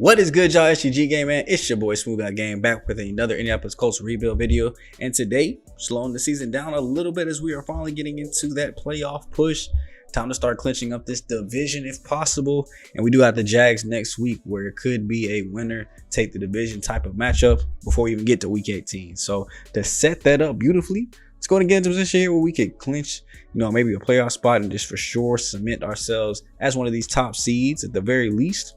What is good, y'all? SmooveGotGame, man. It's your boy SmooveGotGame back with another Indianapolis Colts rebuild video. And today, slowing the season down a little bit as we are finally getting into that playoff push. Time to start clinching up this division if possible. And we do have the Jags next week where it could be a winner take the division type of matchup before we even get to week 18. So to set that up beautifully, let's go and get into a position here where we could clinch, maybe a playoff spot and just for sure cement ourselves as one of these top seeds at the very least.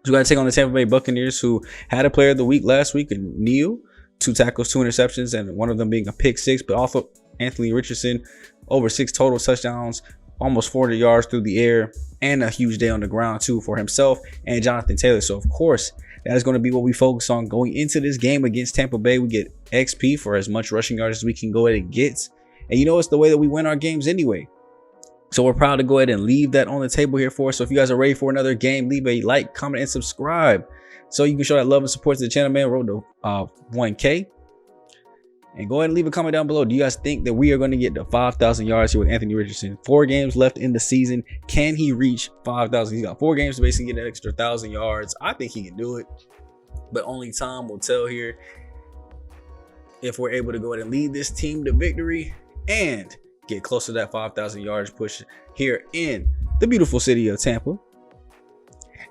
So we got to take on the Tampa Bay Buccaneers, who had a player of the week last week in Neal, 2 tackles, 2 interceptions, and one of them being a pick 6, but also Anthony Richardson, over 6 total touchdowns, almost 400 yards through the air, and a huge day on the ground too for himself and Jonathan Taylor. So of course, that is going to be what we focus on going into this game against Tampa Bay. We get XP for as much rushing yards as we can go ahead and get. And it's the way that we win our games anyway. So we're proud to go ahead and leave that on the table here for us. So if you guys are ready for another game, leave a like, comment, and subscribe so you can show that love and support to the channel, man. Road to 1K. And go ahead and leave a comment down below. Do you guys think that we are going to get to 5,000 yards here with Anthony Richardson? 4 games left in the season. Can he reach 5,000? He's got 4 games to basically get an extra 1,000 yards. I think he can do it, but only time will tell here if we're able to go ahead and lead this team to victory and get close to that 5,000 yards push here in the beautiful city of Tampa,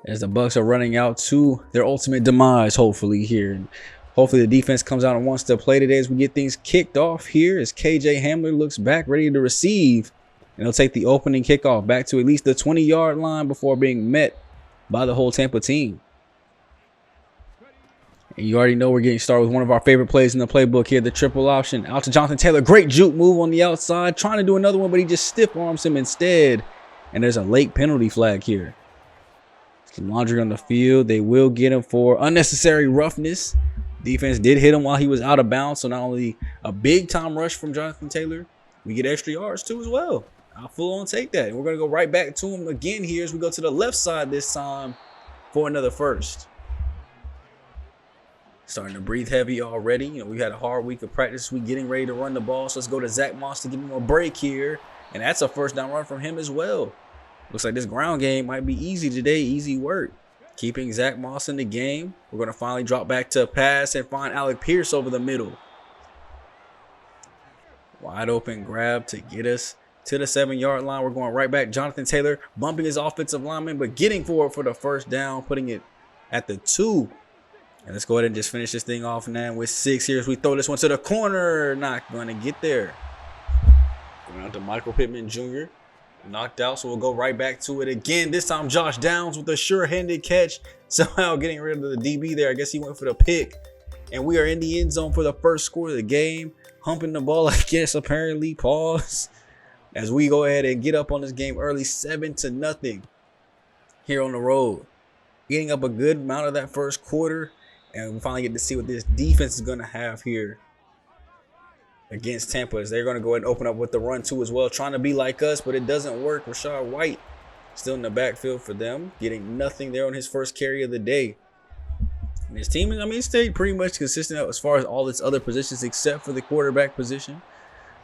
as the Bucs are running out to their ultimate demise, hopefully here. And hopefully the defense comes out and wants to play today as we get things kicked off here, as KJ Hamler looks back ready to receive, and he'll take the opening kickoff back to at least the 20-yard line before being met by the whole Tampa team. And you already know we're getting started with one of our favorite plays in the playbook here, the triple option out to Jonathan Taylor. Great juke move on the outside, trying to do another one, but he just stiff arms him instead. And there's a late penalty flag here. Some laundry on the field. They will get him for unnecessary roughness. Defense did hit him while he was out of bounds, so not only a big time rush from Jonathan Taylor, we get extra yards too as well. I'll full on take that. And we're going to go right back to him again here as we go to the left side this time for another first. Starting to breathe heavy already. We've had a hard week of practice. We're getting ready to run the ball. So let's go to Zach Moss to give him a break here. And that's a first down run from him as well. Looks like this ground game might be easy today. Easy work. Keeping Zach Moss in the game. We're going to finally drop back to a pass and find Alec Pierce over the middle. Wide open grab to get us to the 7-yard line. We're going right back. Jonathan Taylor bumping his offensive lineman, but getting forward for the first down, putting it at the 2. And let's go ahead and just finish this thing off now with 6 here as we throw this one to the corner. Not going to get there. Going out to Michael Pittman Jr. Knocked out, so we'll go right back to it again. This time Josh Downs with a sure-handed catch. Somehow getting rid of the DB there. I guess he went for the pick. And we are in the end zone for the first score of the game. Humping the ball, I guess, apparently. Pause. As we go ahead and get up on this game early, 7-0 here on the road. Getting up a good amount of that first quarter. And we finally get to see what this defense is going to have here against Tampa. As they're going to go ahead and open up with the run too as well. Trying to be like us, but it doesn't work. Rashad White still in the backfield for them. Getting nothing there on his first carry of the day. And his team, stayed pretty much consistent as far as all its other positions except for the quarterback position.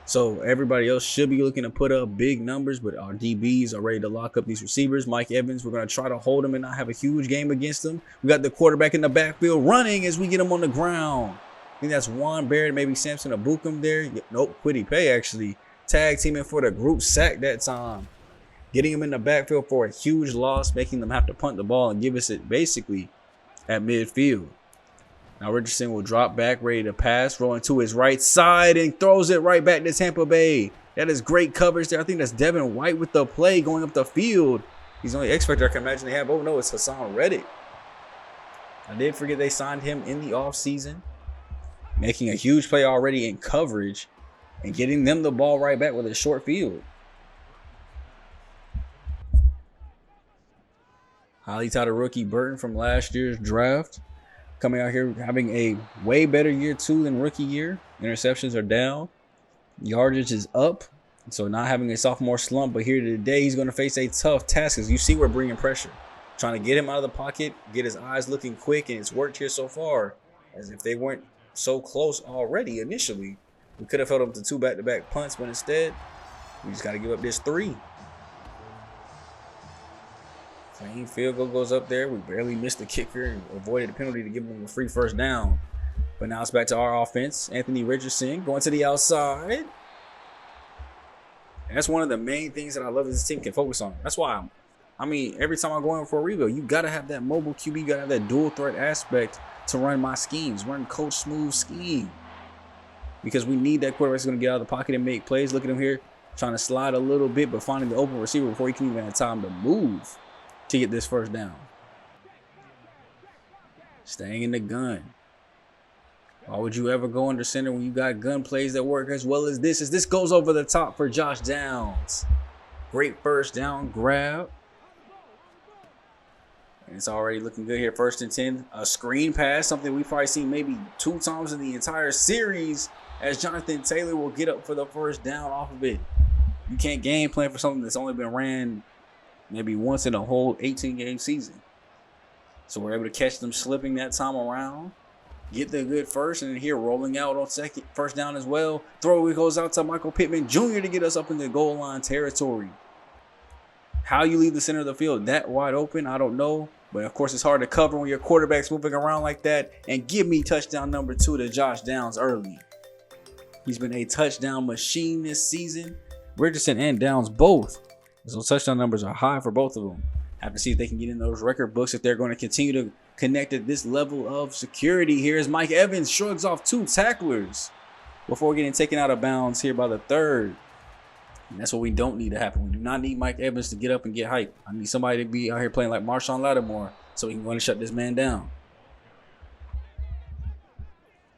So everybody else should be looking to put up big numbers, but our DBs are ready to lock up these receivers. Mike Evans, we're going to try to hold him and not have a huge game against him. We got the quarterback in the backfield running as we get him on the ground. I think that's Juan Barrett, maybe Samson Abukum there. Nope, Quiddy Pay actually tag teaming for the group sack that time. Getting him in the backfield for a huge loss, making them have to punt the ball and give us it basically at midfield. Now Richardson will drop back, ready to pass, rolling to his right side and throws it right back to Tampa Bay. That is great coverage there. I think that's Devin White with the play going up the field. He's the only X Factor I can imagine they have. Oh no, it's Hassan Reddick. I did forget they signed him in the offseason. Making a huge play already in coverage and getting them the ball right back with a short field. Highly touted rookie Burton from last year's draft. Coming out here having a way better year too than rookie year. Interceptions are down. Yardage is up. So not having a sophomore slump, but here today he's going to face a tough task as you see we're bringing pressure. Trying to get him out of the pocket, get his eyes looking quick, and it's worked here so far. As if they weren't so close already initially, we could have held up to 2 back-to-back punts, but instead we just got to give up this 3. Clean field goal goes up there. We barely missed the kicker and avoided the penalty to give them a free first down. But now it's back to our offense. Anthony Richardson going to the outside. And that's one of the main things that I love this team can focus on. That's why I mean, every time I go in for a rebuild, you got to have that mobile QB. You got to have that dual threat aspect to run my schemes, run Coach Smooth's scheme. Because we need that quarterback that's going to get out of the pocket and make plays. Look at him here, trying to slide a little bit, but finding the open receiver before he can even have time to move to get this first down. Staying in the gun. Why would you ever go under center when you got gun plays that work as well as this? As this goes over the top for Josh Downs. Great first down grab. And it's already looking good here. 1st and 10. A screen pass, something we've probably seen maybe 2 times in the entire series, as Jonathan Taylor will get up for the first down off of it. You can't game plan for something that's only been ran maybe once in a whole 18-game season. So we're able to catch them slipping that time around. Get the good first, and then here rolling out on first down as well. Throw goes out to Michael Pittman Jr. to get us up in the goal line territory. How you leave the center of the field that wide open, I don't know. But, of course, it's hard to cover when your quarterback's moving around like that. And give me touchdown number 2 to Josh Downs early. He's been a touchdown machine this season. Richardson and Downs both. Those touchdown numbers are high for both of them. Have to see if they can get in those record books if they're going to continue to connect at this level of security. Here is Mike Evans, shrugs off 2 tacklers before getting taken out of bounds here by the 3rd. And that's what we don't need to happen. We do not need Mike Evans to get up and get hype. I need somebody to be out here playing like Marshawn Lattimore so we can go and shut this man down.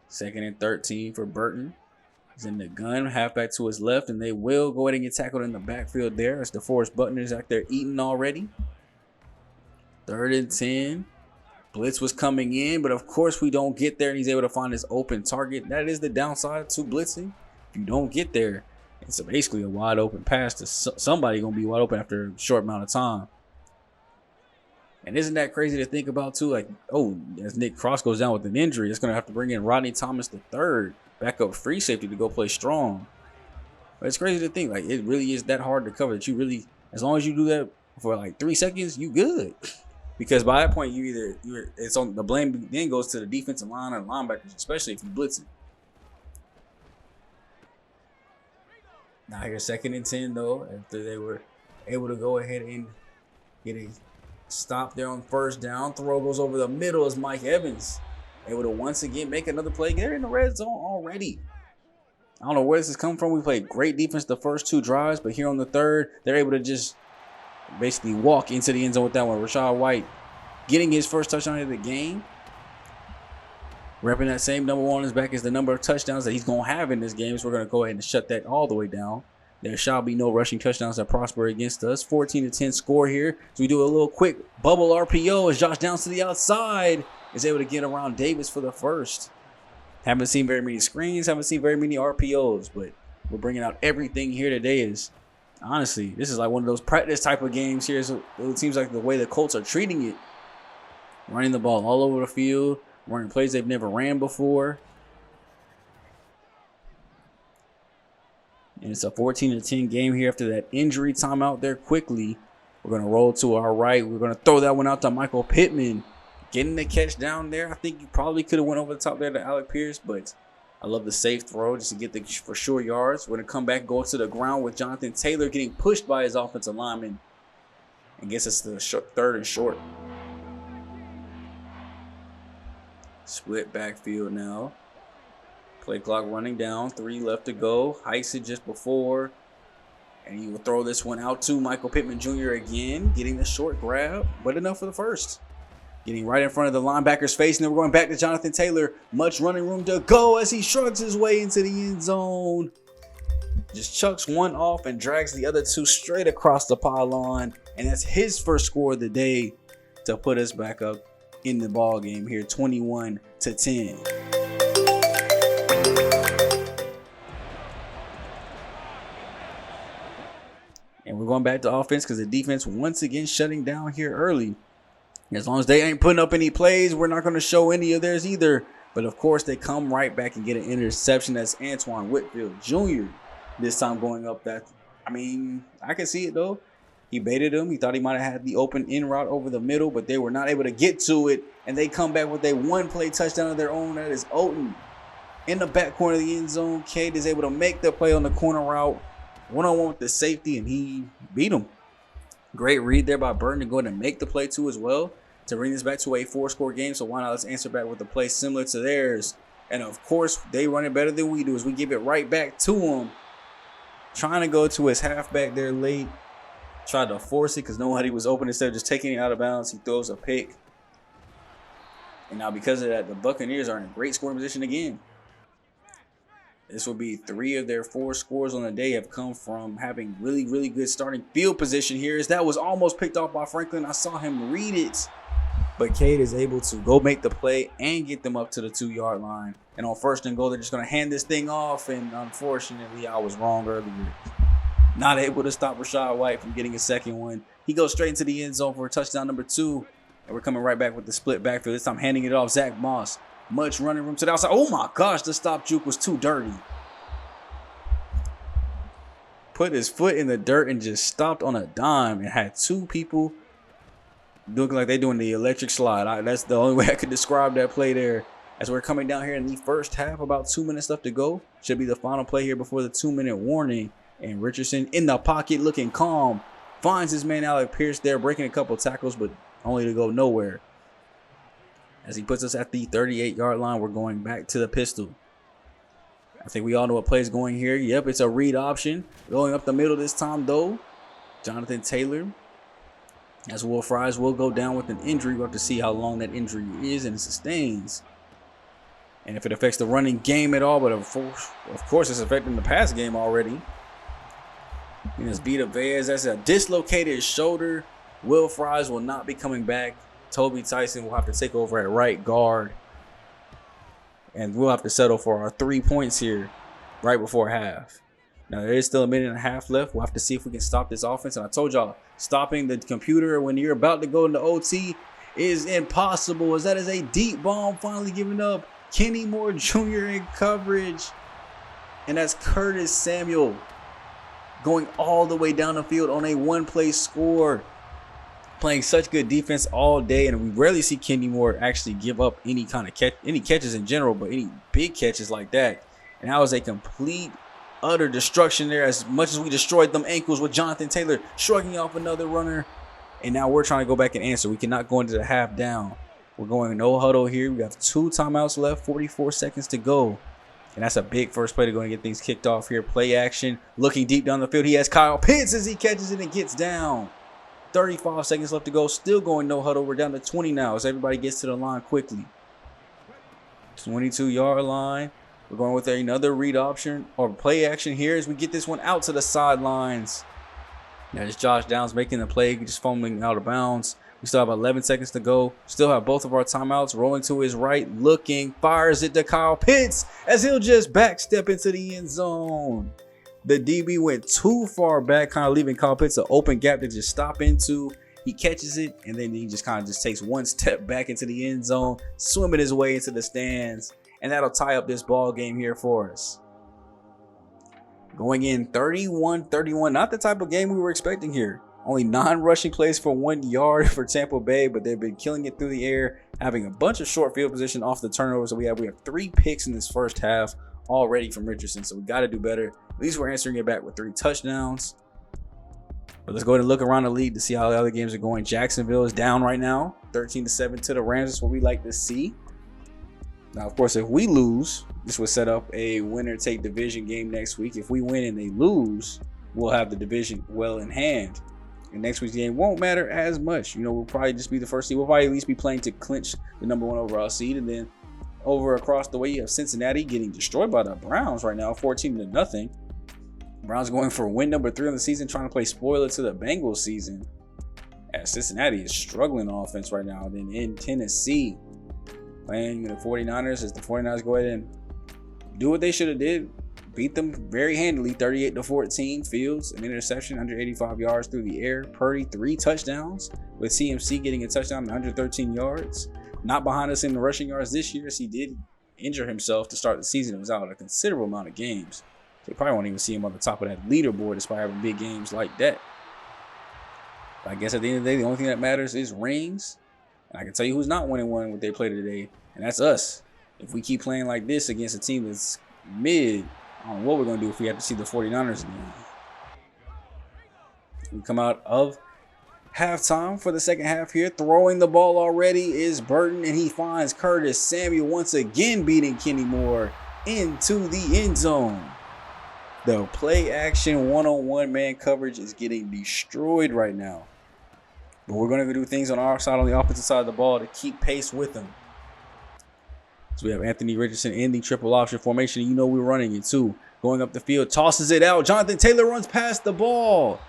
2nd and 13 for Burton. He's in the gun, halfback to his left, and they will go ahead and get tackled in the backfield there as DeForest Button is out there eating already. 3rd and 10. Blitz was coming in, but of course we don't get there, and he's able to find his open target. That is the downside to blitzing. If you don't get there, it's basically a wide open pass to somebody going to be wide open after a short amount of time. And isn't that crazy to think about too? Like, oh, as Nick Cross goes down with an injury, it's going to have to bring in Rodney Thomas III, backup free safety, to go play strong. But it's crazy to think, like, it really is that hard to cover that you really, as long as you do that for like 3 seconds, you good. Because by that point, it's on the blame then goes to the defensive line or linebackers, especially if you blitz it. Now here's 2nd and 10 though, after they were able to go ahead and get a stop there on first down. Throw goes over the middle as Mike Evans able to once again make another play. They're in the red zone already. I don't know where this is coming from. We played great defense the first 2 drives, but here on the 3rd, they're able to just basically walk into the end zone with that one. Rachaad White getting his first touchdown of the game. Repping that same number 1 on his back is the number of touchdowns that he's going to have in this game. So we're going to go ahead and shut that all the way down. There shall be no rushing touchdowns that prosper against us. 14-10 score here. So we do a little quick bubble RPO as Josh Downs to the outside is able to get around Davis for the first. Haven't seen very many screens. Haven't seen very many RPOs. But we're bringing out everything here today. Is honestly, this is like one of those practice type of games here. So it seems like the way the Colts are treating it. Running the ball all over the field. Running plays they've never ran before. And it's a 14-10 game here after that injury timeout there quickly. We're going to roll to our right. We're going to throw that one out to Michael Pittman. Getting the catch down there. I think you probably could have went over the top there to Alec Pierce, but I love the safe throw just to get the for sure yards. We're going to come back, go to the ground with Jonathan Taylor getting pushed by his offensive lineman and gets us to the 3rd and short. Split backfield now. Play clock running down. 3 left to go. Heights it just before. And he will throw this one out to Michael Pittman Jr. again. Getting the short grab, but enough for the first. Getting right in front of the linebacker's face. And then we're going back to Jonathan Taylor. Much running room to go as he shrugs his way into the end zone. Just chucks one off and drags the other 2 straight across the pylon. And that's his first score of the day to put us back up in the ball game here, 21-10. And we're going back to offense because the defense once again shutting down here early. As long as they ain't putting up any plays, we're not going to show any of theirs either. But of course, they come right back and get an interception. That's Antoine Whitfield Jr. this time going up that. I mean, I can see it though. He baited him. He thought he might have had the open in route over the middle, but they were not able to get to it. And they come back with a one-play touchdown of their own. That is Oakland in the back corner of the end zone. Cade is able to make the play on the corner route. One-on-one with the safety, and he beat him. Great read there by Burton to go ahead and make the play too as well to bring this back to a 4-score game. So why not let's answer back with a play similar to theirs. And of course, they run it better than we do as we give it right back to him. Trying to go to his halfback there late. Tried to force it because nobody was open. Instead of just taking it out of bounds, he throws a pick. And now because of that, the Buccaneers are in a great scoring position again. This will be 3 of their 4 scores on the day have come from having really, really good starting field position here. As that was almost picked off by Franklin. I saw him read it. But Cade is able to go make the play and get them up to the 2-yard line. And on 1st and goal, they're just going to hand this thing off. And unfortunately, I was wrong earlier. Not able to stop Rachaad White from getting a second one. He goes straight into the end zone for touchdown number 2. And we're coming right back with the split backfield. This time handing it off Zach Moss. Much running room to the outside. Oh my gosh, the stop juke was too dirty. Put his foot in the dirt and just stopped on a dime and had 2 people looking like they're doing the electric slide. That's the only way I could describe that play there. As we're coming down here in the first half, about 2 minutes left to go. Should be the final play here before the 2-minute warning. And Richardson in the pocket looking calm. Finds his man Alec Pierce there, breaking a couple tackles, but only to go nowhere. As he puts us at the 38-yard line, we're going back to the pistol. I think we all know what play is going here. Yep, it's a read option. Going up the middle this time, though. Jonathan Taylor. As Will Fries will go down with an injury. We'll have to see how long that injury is and sustains. And if it affects the running game at all. But of course, it's affecting the pass game already. And it's Vita Vez. That's a dislocated shoulder. Will Fries will not be coming back. Toby Tyson will have to take over at right guard. And we'll have to settle for our 3 points here right before half. Now, there is still a minute and a half left. We'll have to see if we can stop this offense. And I told y'all, stopping the computer when you're about to go into OT is impossible, as that is a deep bomb finally giving up. Kenny Moore Jr. in coverage. And that's Curtis Samuel going all the way down the field on a one-play score. Playing such good defense all day, and we rarely see Kenny Moore actually give up any kind of catches in general, but any big catches like that. And that was a complete, utter destruction there, as much as we destroyed them ankles with Jonathan Taylor shrugging off another runner. And now we're trying to go back and answer. We cannot go into the half down. We're going no huddle here. We have 2 timeouts left, 44 seconds to go. And that's a big first play to go and get things kicked off here. Play action, looking deep down the field. He has Kyle Pitts as he catches it and gets down. 35 seconds left to go. Still going no huddle. We're down to 20 now as everybody gets to the line quickly. 22-yard line. We're going with another read option or play action here as we get this one out to the sidelines. Now it's Josh Downs making the play, just fumbling out of bounds. We still have 11 seconds to go. Still have both of our timeouts. Rolling to his right, looking, fires it to Kyle Pitts as he'll just backstep into the end zone. The DB went too far back, kind of leaving Kyle Pitts an open gap to just stop into. He catches it, and then he just kind of just takes one step back into the end zone, swimming his way into the stands, and that'll tie up this ball game here for us. Going in 31-31, not the type of game we were expecting here. Only 9 rushing plays for 1 yard for Tampa Bay, but they've been killing it through the air, having a bunch of short field position off the turnovers. So we have 3 picks in this first half already from Richardson, so we got to do better. At least we're answering it back with 3 touchdowns. But let's go ahead and look around the league to see how the other games are going. Jacksonville is down right now, 13-7 to the Rams. That's what we like to see. Now, of course, if we lose, this would set up a winner-take division game next week. If we win and they lose, we'll have the division well in hand. And next week's game won't matter as much. You know, we'll probably just be the first seed. We'll probably at least be playing to clinch the #1 overall seed. And then over across the way, you have Cincinnati getting destroyed by the Browns right now, 14-0. Browns going for win number 3 on the season, trying to play spoiler to the Bengals season. As Cincinnati is struggling on offense right now. Then in Tennessee, playing the 49ers as the 49ers go ahead and do what they should have did. Beat them very handily, 38-14. Fields, an interception, 185 yards through the air. Purdy, 3 touchdowns, with CMC getting a touchdown and 113 yards. Not behind us in the rushing yards this year, as he did injure himself to start the season. It was out a considerable amount of games. So you probably won't even see him on the top of that leaderboard despite having big games like that. But I guess at the end of the day, the only thing that matters is rings. And I can tell you who's not winning one what they played today, and that's us. If we keep playing like this against a team that's mid, I don't know what we're going to do if we have to see the 49ers again. We come out of halftime for the second half here. Throwing the ball already is Burton, and he finds Curtis Samuel once again beating Kenny Moore into the end zone. The play action one-on-one man coverage is getting destroyed right now. But we're going to do things on our side, on the offensive side of the ball, to keep pace with them. So we have Anthony Richardson in the triple option formation. You know we're running it too. Going up the field, tosses it out. Jonathan Taylor runs past the ball.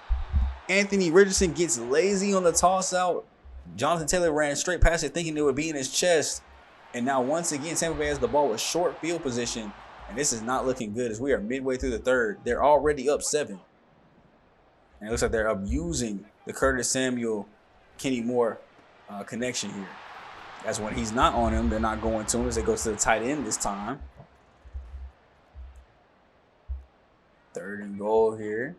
Anthony Richardson gets lazy on the toss out. Jonathan Taylor ran straight past it thinking it would be in his chest. And now once again, Tampa Bay has the ball with short field position. And this is not looking good as we are midway through the third. They're already up 7. And it looks like they're abusing the Curtis Samuel, Kenny Moore connection here. That's when he's not on him. They're not going to him as they go to the tight end this time. 3rd and goal here.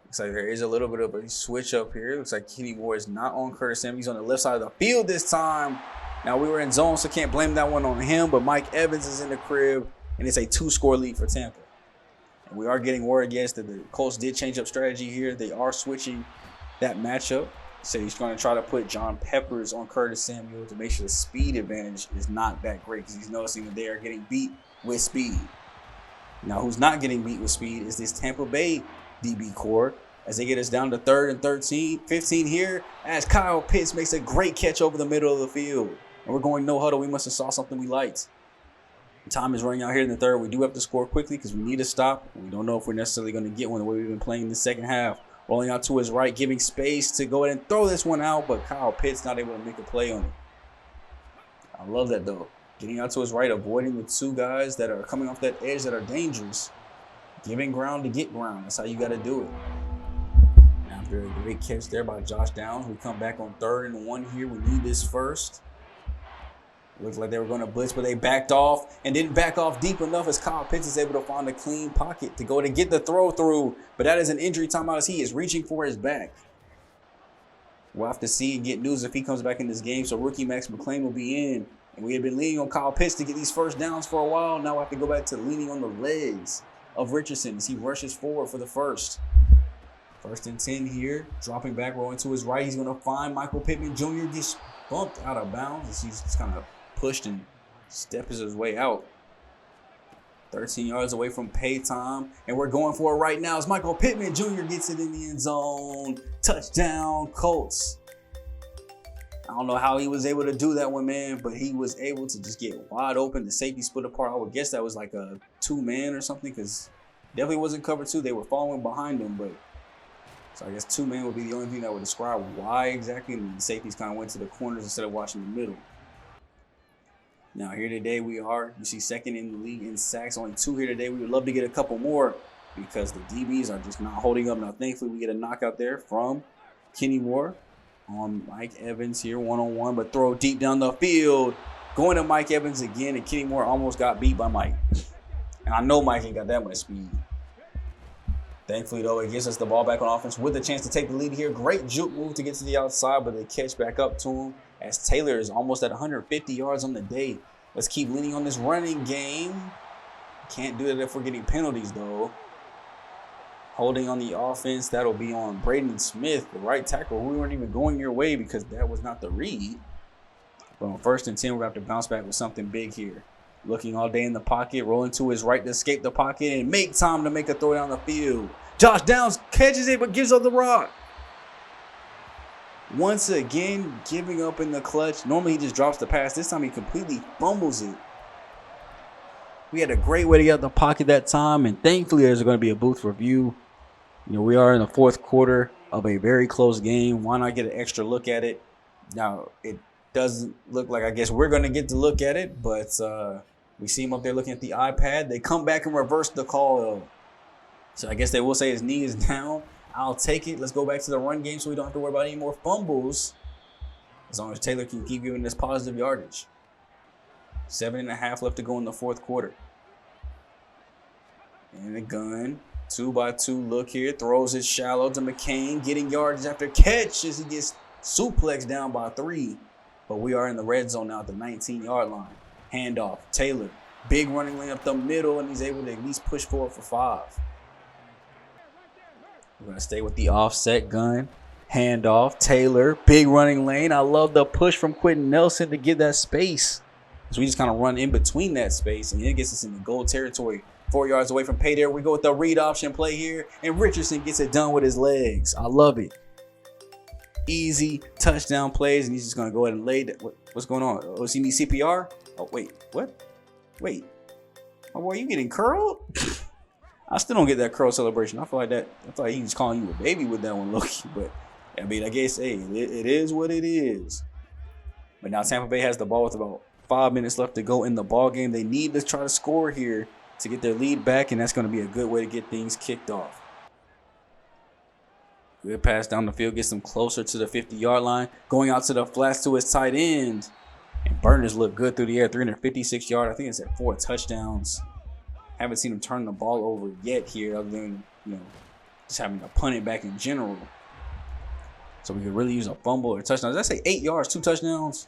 Looks like there is a little bit of a switch up here. Looks like Kenny Moore is not on Curtis Samuel. He's on the left side of the field this time. Now we were in zone, so can't blame that one on him. But Mike Evans is in the crib, and it's a 2-score lead for Tampa. And we are getting word, yes, that the Colts did change up strategy here. They are switching that matchup. So he's going to try to put John Peppers on Curtis Samuel to make sure the speed advantage is not that great, because he's noticing that they are getting beat with speed. Now, who's not getting beat with speed is this Tampa Bay DB core, as they get us down to 3rd and 15 here, as Kyle Pitts makes a great catch over the middle of the field. And we're going no huddle. We must have saw something we liked. Time is running out here in the third. We do have to score quickly because we need a stop. We don't know if we're necessarily going to get one the way we've been playing in the second half. Rolling out to his right, giving space to go ahead and throw this one out, but Kyle Pitts not able to make a play on it. I love that, though. Getting out to his right, avoiding the 2 guys that are coming off that edge that are dangerous. Giving ground to get ground. That's how you got to do it. After a great catch there by Josh Downs, we come back on 3rd and 1 here. We need this first. Looks like they were going to blitz, but they backed off and didn't back off deep enough as Kyle Pitts is able to find a clean pocket to go to get the throw through. But that is an injury timeout as he is reaching for his back. We'll have to see and get news if he comes back in this game. So rookie Max McClain will be in. And we have been leaning on Kyle Pitts to get these first downs for a while. Now we have to go back to leaning on the legs of Richardson as he rushes forward for the first. 1st and 10 here. Dropping back, rolling to his right. He's going to find Michael Pittman Jr. Gets bumped out of bounds as he's just kind of pushed and steps his way out. 13 yards away from pay time. And we're going for it right now as Michael Pittman Jr. gets it in the end zone. Touchdown, Colts. I don't know how he was able to do that one, man, but he was able to just get wide open. The safety split apart. I would guess that was like a 2-man or something, because definitely wasn't cover 2. They were following behind him, but so I guess 2-man would be the only thing that would describe why exactly. And the safeties kind of went to the corners instead of watching the middle. Now here today you see 2nd in the league in sacks, only 2 here today. We would love to get a couple more because the DBs are just not holding up. Now thankfully we get a knockout there from Kenny Moore on Mike Evans here, one-on-one, but throw deep down the field. Going to Mike Evans again, and Kenny Moore almost got beat by Mike. And I know Mike ain't got that much speed. Thankfully, though, it gives us the ball back on offense with a chance to take the lead here. Great juke move to get to the outside, but they catch back up to him as Taylor is almost at 150 yards on the day. Let's keep leaning on this running game. Can't do it if we're getting penalties, though. Holding on the offense, that'll be on Braden Smith, the right tackle. We weren't even going your way because that was not the read. But on 1st and 10, we're going to have to bounce back with something big here. Looking all day in the pocket, rolling to his right to escape the pocket and make time to make a throw down the field. Josh Downs catches it but gives up the rock. Once again, giving up in the clutch. Normally he just drops the pass. This time he completely fumbles it. We had a great way to get out the pocket that time, and thankfully there's going to be a booth review. You know, we are in the 4th quarter of a very close game. Why not get an extra look at it? Now, it doesn't look like, I guess we're going to get to look at it, but we see him up there looking at the iPad. They come back and reverse the call, though. So I guess they will say his knee is down. I'll take it. Let's go back to the run game so we don't have to worry about any more fumbles, as long as Taylor can keep giving this positive yardage. 7.5 left to go in the 4th quarter. And the gun. 2-by-2 look here. Throws it shallow to McCain. Getting yards after catch as he gets suplexed down by 3. But we are in the red zone now at the 19-yard line. Handoff. Taylor. Big running lane up the middle, and he's able to at least push forward for 5. We're going to stay with the offset gun. Handoff. Taylor. Big running lane. I love the push from Quentin Nelson to give that space. So we just kind of run in between that space, and it gets us in the goal territory. 4 yards away from pay there. We go with the read option play here, and Richardson gets it done with his legs. I love it. Easy touchdown plays, and he's just going to go ahead and lay that. What's going on? Oh, does he need CPR? Oh, wait. What? Wait. My boy, you getting curled? I still don't get that curl celebration. I feel like he was calling you a baby with that one, Loki. But, I mean, I guess, hey, it is what it is. But now Tampa Bay has the ball with about 5 minutes left to go in the ball game. They need to try to score here to get their lead back, and that's going to be a good way to get things kicked off. Good pass down the field, gets them closer to the 50-yard line. Going out to the flats to his tight end. And Burners look good through the air, 356 yards. I think it's at 4 touchdowns. Haven't seen him turn the ball over yet here, other than, just having to punt it back in general. So we could really use a fumble or touchdown. Did I say 8 yards, 2 touchdowns?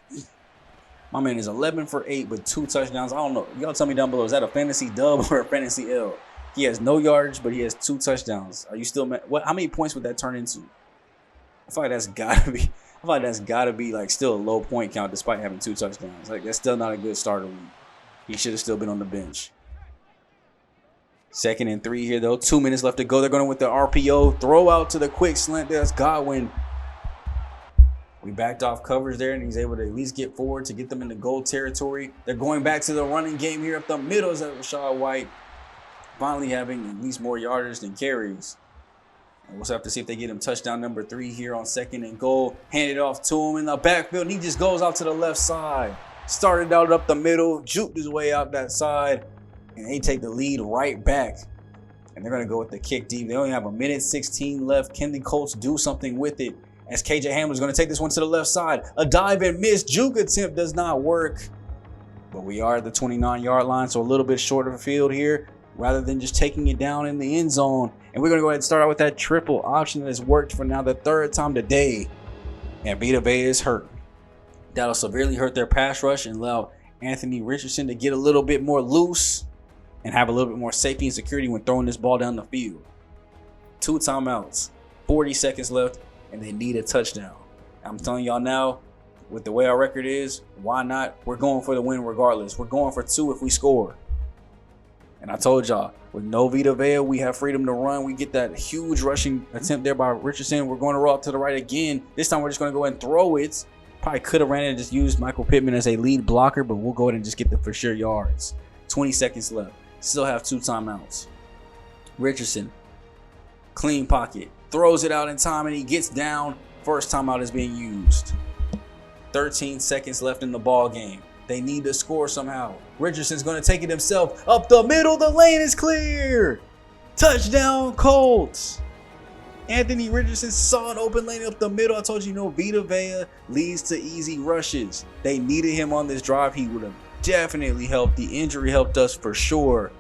My man is 11 for 8 with 2 touchdowns. I don't know. Y'all tell me down below, is that a fantasy dub or a fantasy L? He has no yardage, but he has 2 touchdowns. Are you still mad? How many points would that turn into? I feel like that's gotta be like still a low point count despite having 2 touchdowns. Like, that's still not a good starter week. He should have still been on the bench. 2nd and 3 here though. 2 minutes left to go. They're going with the RPO. Throw out to the quick slant. That's Godwin. We backed off coverage there, and he's able to at least get forward to get them in the goal territory. They're going back to the running game here up the middle. Is that Rashad White finally having at least more yardage than carries. And we'll have to see if they get him touchdown number 3 here on 2nd and goal. Hand it off to him in the backfield, and he just goes out to the left side. Started out up the middle, juked his way out that side, and they take the lead right back. And they're going to go with the kick deep. They only have 1:16 left. Can the Colts do something with it? As KJ Hamler's going to take this one to the left side. A dive and miss. Juke attempt does not work. But we are at the 29-yard line, so a little bit short of a field here rather than just taking it down in the end zone. And we're going to go ahead and start out with that triple option that has worked for now the 3rd time today. And Vita Vea is hurt. That'll severely hurt their pass rush and allow Anthony Richardson to get a little bit more loose and have a little bit more safety and security when throwing this ball down the field. 2 timeouts, 40 seconds left, and they need a touchdown. I'm telling y'all now, with the way our record is, why not? We're going for the win regardless. We're going for 2 if we score. And I told y'all, with no Vita Vea, we have freedom to run. We get that huge rushing attempt there by Richardson. We're going to roll out to the right again. This time we're just going to go ahead and throw it. Probably could have ran it and just used Michael Pittman as a lead blocker, but we'll go ahead and just get the for sure yards. 20 seconds left. Still have 2 timeouts. Richardson, clean pocket. Throws it out in time, and he gets down. First timeout is being used. 13 seconds left in the ball game. They need to score somehow. Richardson's going to take it himself. Up the middle, the lane is clear. Touchdown, Colts. Anthony Richardson saw an open lane up the middle. I told you, Vita Vea leads to easy rushes. They needed him on this drive. He would have definitely helped. The injury helped us for sure.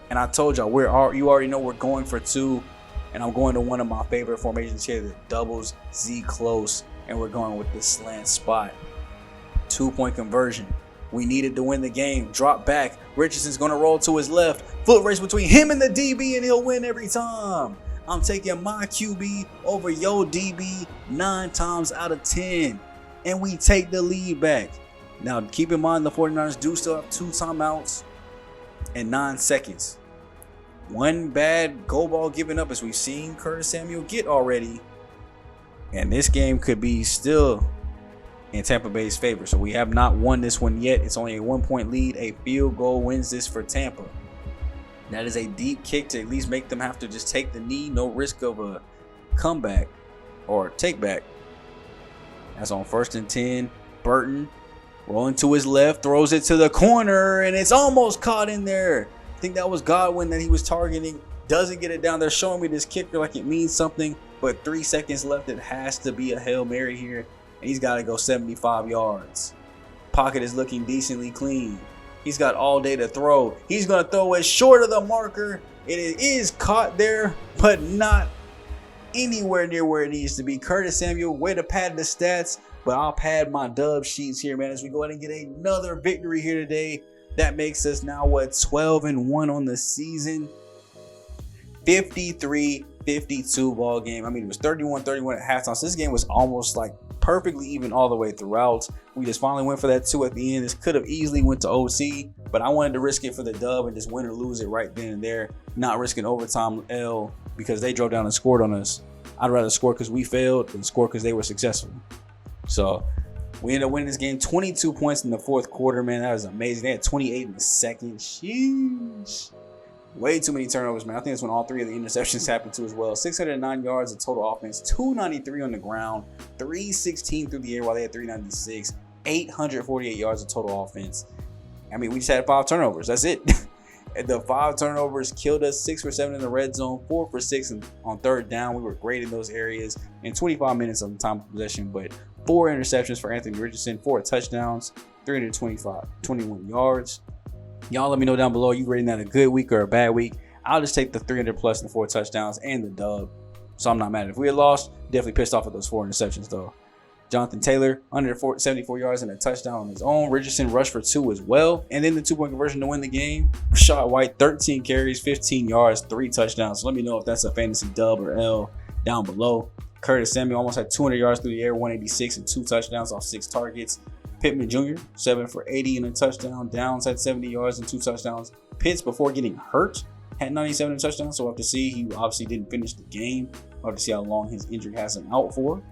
And I told y'all, you already know we're going for 2. And I'm going to one of my favorite formations here, the doubles Z close. And we're going with the slant spot. 2-point conversion. We needed to win the game. Drop back. Richardson's going to roll to his left. Foot race between him and the DB, and he'll win every time. I'm taking my QB over your DB 9 times out of 10. And we take the lead back. Now, keep in mind, the 49ers do still have 2 timeouts and 9 seconds. One bad goal ball given up, as we've seen Curtis Samuel get already. And this game could be still in Tampa Bay's favor. So we have not won this one yet. It's only a 1-point lead. A field goal wins this for Tampa. That is a deep kick to at least make them have to just take the knee. No risk of a comeback or take back. That's on 1st and 10. Burton rolling to his left, throws it to the corner, and it's almost caught in there. I think that was Godwin that he was targeting. Doesn't get it down. They're showing me this kicker like it means something, but 3 seconds left. It has to be a Hail Mary here, and he's got to go 75 yards. Pocket is looking decently clean. He's got all day to throw. He's going to throw it short of the marker, It is caught there, but not anywhere near where it needs to be. Curtis Samuel, way to pad the stats, but I'll pad my dub sheets here, man, as we go ahead and get another victory here today. That makes us now, what, 12-1 on the season. 53-52 ball game. I mean, it was 31-31 at halftime. So this game was almost like perfectly even all the way throughout. We just finally went for that 2 at the end. This could have easily went to OT, but I wanted to risk it for the dub and just win or lose it right then and there, not risking overtime L because they drove down and scored on us. I'd rather score because we failed than score because they were successful. So we ended up winning this game 22 points in the fourth quarter, man. That was amazing. They had 28 in the second. Sheesh. Way too many turnovers, man. I think that's when all 3 of the interceptions happened too as well. 609 yards of total offense, 293 on the ground, 316 through the air while they had 396, 848 yards of total offense. I mean, we just had 5 turnovers. That's it. The 5 turnovers killed us. 6 for 7 in the red zone, 4 for 6 on third down. We were great in those areas in 25 minutes of time of possession, but 4 interceptions for Anthony Richardson, 4 touchdowns, 321 yards. Y'all let me know down below, you rating that a good week or a bad week. I'll just take the 300 plus and 4 touchdowns and the dub. So I'm not mad. If we had lost, definitely pissed off at those 4 interceptions though. Jonathan Taylor, under 74 yards and a touchdown on his own. Richardson rushed for 2 as well. And then the 2-point conversion to win the game. Rashad White, 13 carries, 15 yards, 3 touchdowns. So let me know if that's a fantasy dub or L down below. Curtis Samuel almost had 200 yards through the air, 186 and 2 touchdowns off 6 targets. Pittman Jr., 7 for 80 and a touchdown. Downs had 70 yards and 2 touchdowns. Pitts, before getting hurt, had 97 and a touchdown. So we'll have to see. He obviously didn't finish the game. We'll have to see how long his injury has him out for.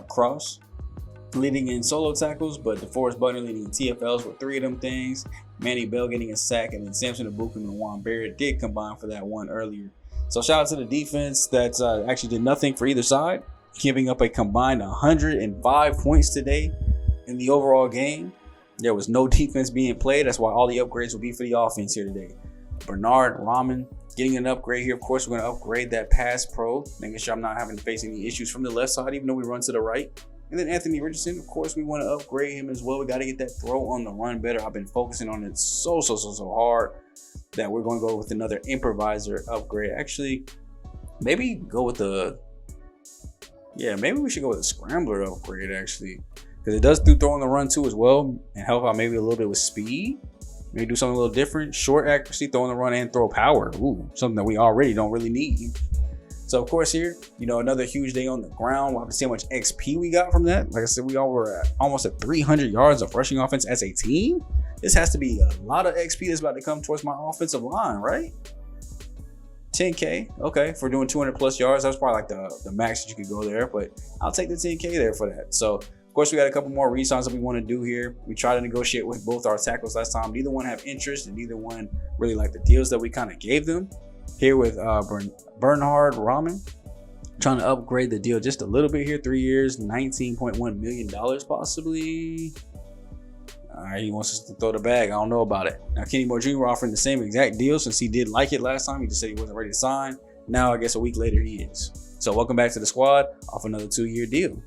Cross leading in solo tackles, but DeForest Buckner leading in TFLs with 3 of them things. Manny Bell getting a sack, and then Samson Ebukam and Juan Barrett did combine for that one earlier. So shout out to the defense that actually did nothing for either side, giving up a combined 105 points today in the overall game. There was no defense being played. That's why all the upgrades will be for the offense here today. Bernard Rahman getting an upgrade here. Of course, we're going to upgrade that pass pro, making sure I'm not having to face any issues from the left side, even though we run to the right. And then Anthony Richardson, of course, we want to upgrade him as well. We got to get that throw on the run better. I've been focusing on it so hard that we're going to go with another improviser upgrade. Actually, maybe go with maybe we should go with a scrambler upgrade, actually. Because it does do throw on the run too as well, and help out maybe a little bit with speed. Maybe do something a little different. Short accuracy, throw on the run, and throw power. Ooh, something that we already don't really need. So of course here, another huge day on the ground. We'll have to see how much XP we got from that. Like I said, we all were almost at 300 yards of rushing offense as a team. This has to be a lot of XP that's about to come towards my offensive line, right? 10K, okay, for doing 200 plus yards. That's probably like the max that you could go there, but I'll take the 10K there for that. So of course, we got a couple more re-signs that we want to do here. We tried to negotiate with both our tackles last time. Neither one have interest, and neither one really like the deals that we kind of gave them. Here with Bernhard Rahman, trying to upgrade the deal just a little bit here. 3 years, $19.1 million possibly. All right, he wants us to throw the bag. I don't know about it. Now, Kenny Moore Jr. offering the same exact deal since he did like it last time. He just said he wasn't ready to sign. Now, I guess a week later, he is. So welcome back to the squad off another 2-year deal.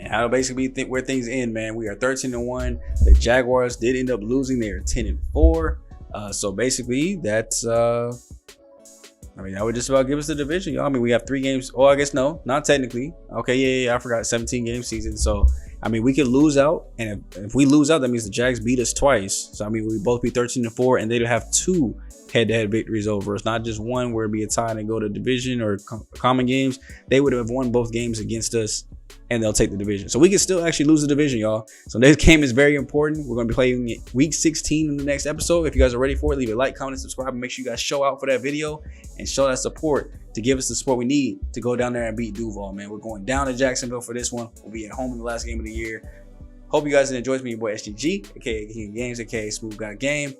And how to basically where things end, man. We are 13-1. The Jaguars did end up losing. They are 10-4. So basically, that's that would just about give us the division, y'all. I mean, we have 3 games. Oh, I guess no, not technically. Okay, yeah, I forgot. 17 game season. So I mean, we could lose out, and if we lose out, that means the Jags beat us twice. So I mean, we both be 13-4, and they'd have 2 head-to-head victories over us, not just one where it'd be a tie and go to division or common games. They would have won both games against us, and they'll take the division. So we can still actually lose the division, y'all. So this game is very important. We're going to be playing it week 16 in the next episode. If you guys are ready for it, leave a like, comment, and subscribe, and make sure you guys show out for that video and show that support to give us the support we need to go down there and beat Duval, man. We're going down to Jacksonville for this one. We'll be at home in the last game of the year. Hope you guys enjoyed me, your boy SGG, aka King of Games, aka SmooveGotGame.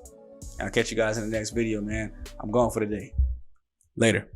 I'll catch you guys in the next video, man. I'm going for the day. Later.